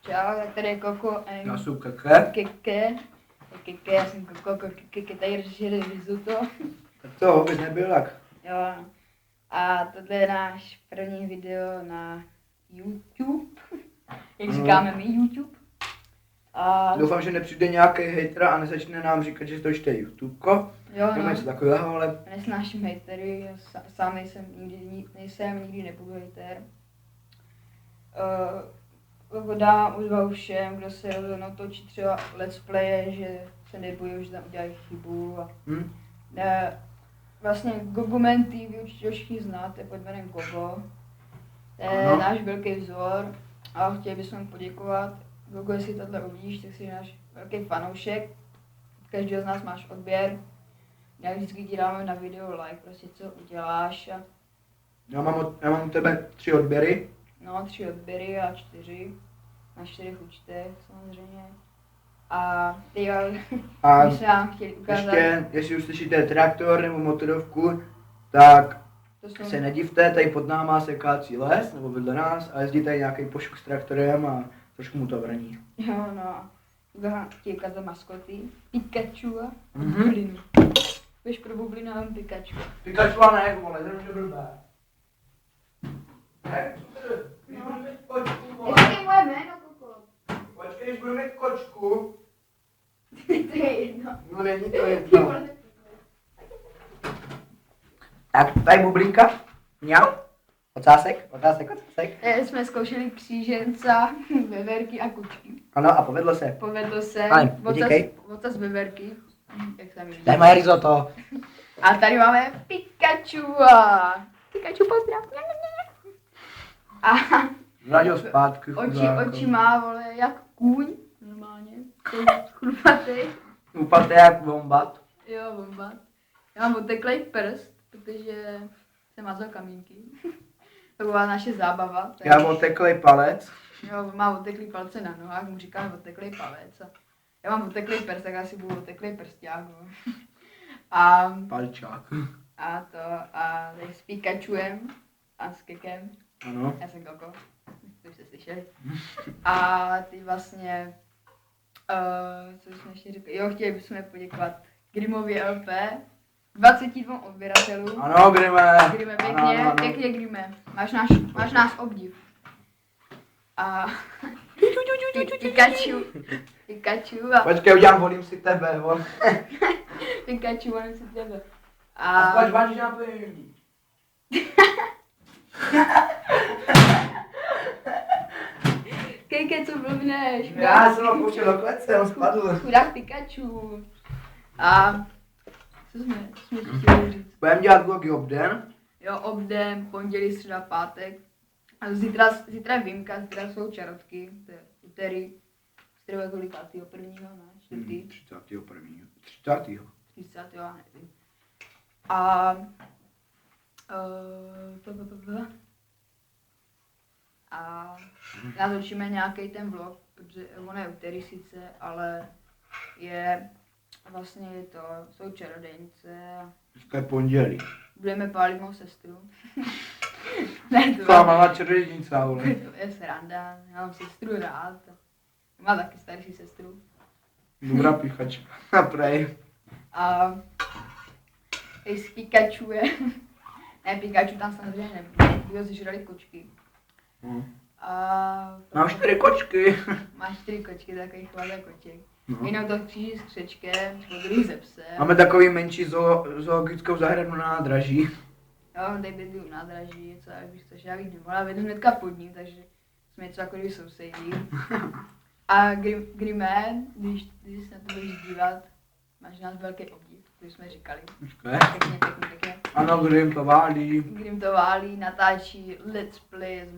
Čau, tak tady je Koko. Já jsem Keke. Keke, já jsem Koko, Keke, tady řešili risotto. Tak to bys nebyl tak. Jo. A tohle je náš první video na YouTube. Jak říkáme my YouTube. A... Doufám, že nepřijde nějaký hejter a nezačne nám říkat, že to čte YouTubeko. Jo, nebo něco takového, ale... Nesnáším hejtery, sám nejsem, nikdy nebudu hejter. Dám odvahu všem, kdo se rozhodnou točit třeba let's playe, že se nebojí, že tam udělají chybu. Vlastně Gogoman TV určitě všichni znáte pod jménem Gogo. To je náš velký vzor a chtěli bychom poděkovat. Gogo, jestli tohle uvidíš, tak jsi náš velký fanoušek. Každý z nás máš odběr. Já vždycky ti dáme na video like, prostě co uděláš. Já mám u tebe 3 odběry. No, 3 odběry a 4. Na 4 účtech samozřejmě. A ty my jsme vám chtěli ukázat. Ještě, jestli už slyšíte traktor nebo motorovku, tak se nedivte, tady pod náma se kácí les, nebo vedle nás, a jezdí tady nějaký pošuk s traktorem a trošku mu to vrní. Jo, no. Chtějí ukázat maskoty, Pikachu a bublinu. Budeš pro bublinu a Pikachu. Pikachu a ne, vole, to je blbé. Ne, No. kočku, vole. Ještě moje jméno, Koko. Počkej, když budu mít kočku. To je jedno. No není to jedno. Tak, tady bublinka. Mňau. Ocásek. Jsme zkoušeli kříženca, veverky a kučky. Ano, a povedlo se. Povedlo se. Ale, utíkej. Ocas veverky. Jak tam je. Daj moje risotto. A tady máme Pikachu. Pikachu, pozdrav. A Vrátil zpátky. oči má, vole, jak kůň. Normálně. Chlupatý. Úplně jak vombat. Jo, bomba. Já mám oteklej prst, protože jsem mazal kamínky. To byla naše zábava. Tak... Já mám oteklej palec. Jo, má oteklý palce na nohách, mu říkáme oteklej palec. A já mám oteklej prst, tak asi budu oteklej prsták. A... Palčák. A tady s Pikachuem a s Kekem. Ano. Já jsem Koko, to už jste slyšeli. A ty vlastně, co jsme ještě řekli, jo, chtěli bychom poděkovat Grimově LP, 22 odběratelů. Ano, Grime. Grime, pěkně, pěkně Grime, máš nás obdiv. A Pikachu a... Počkej, udělám, volím si tebe, vole. Pikachu, volím si tebe. A pojď, vážíš na pojemní. Kejke, co blbneš? Já jsem ho pouštěl do klece, on spadl. Chudák Pikachu. A co jsme chtěli říct? Budeme dělat vlogy obden. Jo, obden, pondělí, středa, pátek. A zítra je výjimka, zítra jsou čarotky, to je úterý. Zítra je kolikátýho, prvního, ne? Čtvrtý? 31. 30. Já nevím. A... A natočíme nějaký ten vlog, protože on je úterý sice, ale je vlastně jsou čarodějnice a To je pondělí. budeme pálit mou sestru. Ne, to Tvá mama čarodějnice, vole. to je sranda, já mám sestru rád. Má taky starší sestru. Dobrá píchačka. Prej. A i s Pikachu je. Ne, Pikachu tam samozřejmě nebude, ty ho zežrali kočky. A... Mám 4 kočky. Máš 4 kočky, takový chladý koček. No. Jinou to kříží s křečkem, druhý ze psem. Máme takový menší zoologickou zahradu na nádraží. Jo, tady bydlí u nádraží, co já bych to, že já bych nemohla, bydlím hnedka pod ním, takže jsme něco jako kdyby sousedí. A Grimme, když se na to budeš dívat, máš nás velký obdiv, to jsme říkali. Pěkně. Ano, Grim to válí. Grim to válí, natáčí let's play z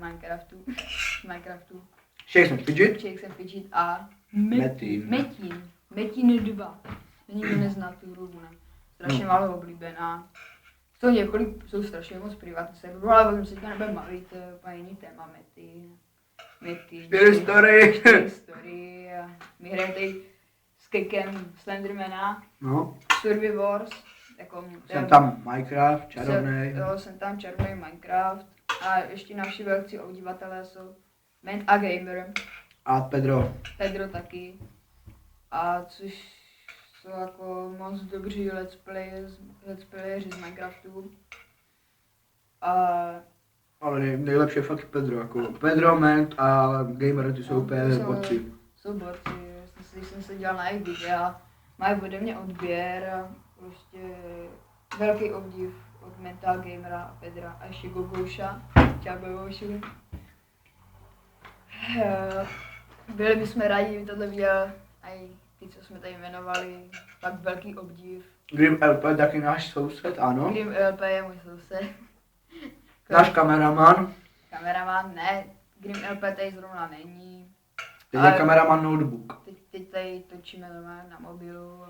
Minecraftu. Shakespeare Fidget. Shakespeare Fidget a Metin 2. Nikdo nezná tu hru, ne? Strašně málo oblíbená. Jsou strašně moc privátní serverů, ale o tom se teďka nebudeme bavit, to je úplně jiný téma, Metin. 4 story. 4 story. My hrajeme tady s Kekem Slendermana. No. Survivors. Jako, Jsem tam Minecraft, čarovnej. Jo, jsem tam čarovnej Minecraft. A ještě naši velcí obdivatelé jsou Ment a Gamer. A Pedro. Pedro taky. A což jsou jako moc dobří let's playeři z Minecraftu. Ale nejlepší je fakt Pedro, jako Pedro, Ment a Gamer, ty jsou úplně borci. Jsou borci, když jsem se dělal na jejich videa, mají ode mě odběr a prostě velký obdiv od Mental Gamera a Pedra a ještě Gogouša, čau Gogoušu. Byli bychom rádi, kdyby tohle viděl i ty, co jsme tady jmenovali, tak velký obdiv. Grim LP taky náš soused, ano. Grim LP je můj soused. Náš kameraman. Kameraman, ne, Grim LP tady zrovna není. Teď je kameraman notebook. Teď tady točíme normálně na mobilu.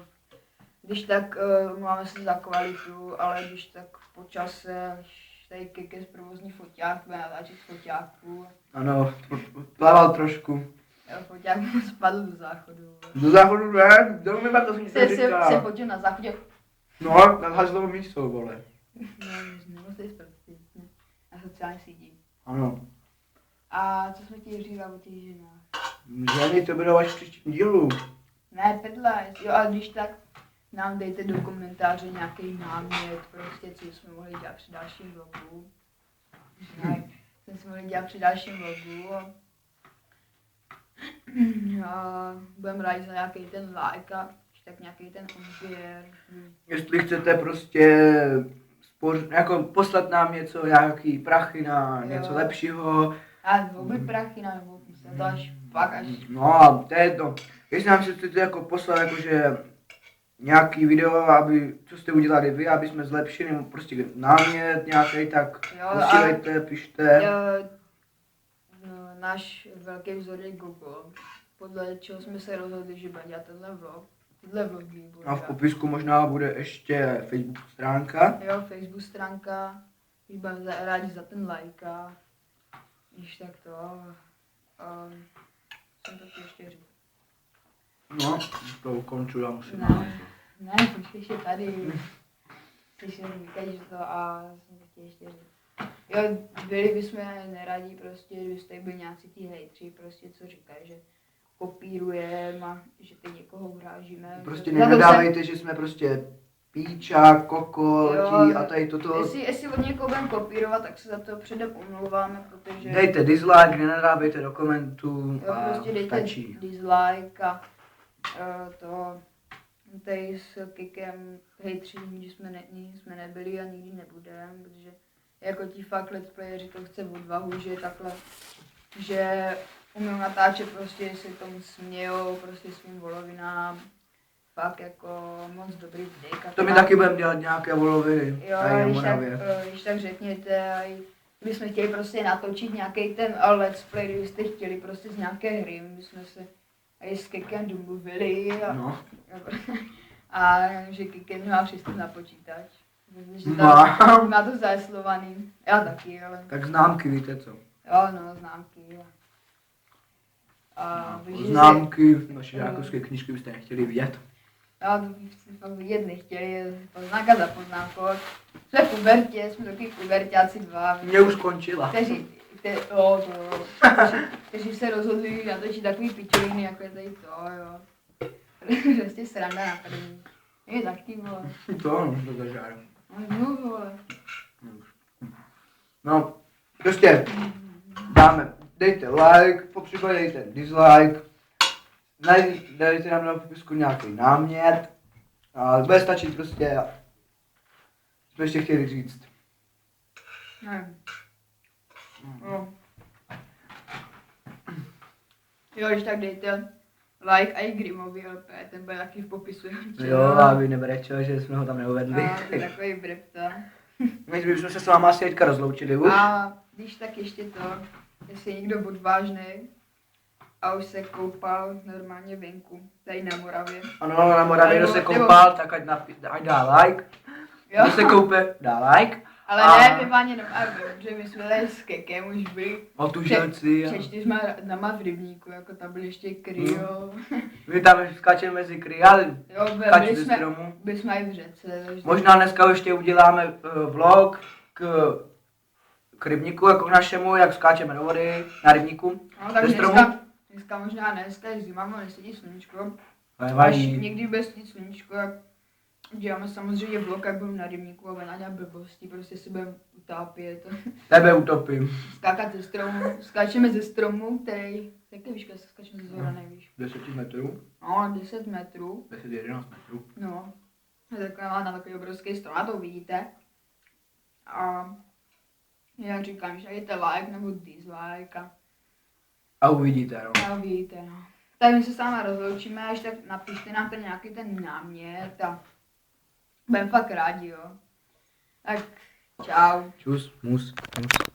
Když tak máme se za kvalitu, ale když tak po čase, když tady Kike z provozní foťák, bude natáčet z foťáku. Ano, plaval trošku. Jo, foťák mu spadl do záchodu. Do záchodu ne, domů to jsem se říká. Se fotil na záchodě. No, na hazlovo místo, vole. No, to je prostě na sociální síti. Ano. A co jsme ti říkali o těch ženách? Ženy, to budou až v příštím dílu. Ne, pedle, jo, a když tak nám dejte do komentáře nějaký námět, prostě, co jsme mohli dělat při dalším vlogu. Ne, co jsme mohli dělat při dalším vlogu. A budeme rádi za nějaký ten like a tak nějaký ten odběr. Jestli chcete prostě jako poslat nám něco, nějaký prachy na něco lepšího. A vůbec prachy na nebo to až pak až. No, to je to. Jestli nám chcete jako poslat jakože nějaký video, aby, co jste udělali vy, aby jsme zlepšili, nebo prostě námět nějaký, tak posílejte, pište. Náš velký vzor je Google, podle čeho jsme se rozhodli, že bude dělat tyhle vlogy. A v popisku možná bude ještě Facebook stránka. Jo, Facebook stránka, když budeme rádi za ten like a když tak to, jsem to ještě říct. No, to ukonču, já musím. Ne, počkej ještě tady. Když jsem říkal, že to a jsem to chtěl ještě říct. Jo, byli bychom neradi prostě, kdybyste byli nějací tí hejtři, prostě co říkají, že kopírujeme a že teď někoho urážíme. Prostě nenadávejte, že jsme prostě píča, kokoti a tady toto. Jestli od někoho budeme kopírovat, tak se za to předem omlouváme, protože... Dejte dislike, nenadávejte do komentů jo, a prostě dejte stačí. dislike a to... Tady s Kikem hejtři, nikdy jsme nebyli a nikdy nebudeme, protože jako ti fakt let's playeři to chce odvahu, že takhle, že umím natáčet prostě, si tomu smějou, prostě svým volovinám, fakt jako moc dobrý videjka. To my taky budeme dělat nějaké voloviny jo, tady na Moravě. Když tak řekněte, kdybychom chtěli prostě natočit nějaký ten let's play, kdybyste chtěli prostě z nějaké hry, my jsme se i s Kikem domluvili a že Kikem má přístup na počítač. Že má to zaeslovaný. Já taky, ale... Tak známky, víte co? Jo, no, známky. Známky, naše žákovské knížky byste nechtěli vidět. Jo, to byste fakt vidět nechtěli, poznámka za poznámkou. Jsme v pubertě, jsme taky puberťáci dva. Mě už skončila. Kteří se rozhodli natočit takový pičoviny, jako je tady to, jo. Prostě sranda na první. Je taky, vole. To zažádám. No, vole. No, prostě dejte like, popřípadě dejte dislike, dejte nám na popisku nějaký námět, a bude stačit prostě, co ještě chtěli říct. Ne. No. Jo, když tak dejte like a i Grimovi LP, ten bude taky v popisu. Jo, aby nebrečel, že jsme ho tam neuvedli. A to je takový brepta. My jsme se s váma asi teďka rozloučili už. A když tak ještě to, jestli je někdo odvážný a už se koupal normálně venku, tady na Moravě. Ano, na Moravě, kdo se koupal, tak ať dá like. Kdo se koupe, dá like. Ale ne, my vám jenom že my jsme tady s Kekem už byli před 4 dnama v rybníku, jako tam byly ještě kryo. My tam skáčeme mezi kry, ale byli jsme i v řece. Možná dneska ještě uděláme vlog k rybníku, jako k našemu, jak skáčeme do vody na rybníku. No, tak Dneska možná ne, dneska je zima, ale nesvítí sluníčko. Ale Až vadí. někdy bude svítit sluníčko, jak děláme samozřejmě vlog, jak budu na rybníku a ona dělá blbosti, prostě se budeme utápět. Tebe utopím. Skákat ze stromu, skáčeme ze stromu, který, jaké výška se skáčeme ze zhora nejvíš? 10 metrů, No, 10 metrů, 10-11 metrů. no. Je taková na takový obrovský strom, a to vidíte. A já říkám, že dejte like nebo dislike A uvidíte, no. a vidíte, no. Tak my se s váma rozloučíme, až tak napište nám ten nějaký ten námět a budeme fakt rádi, jo. Tak čau. Čus, mus, mus.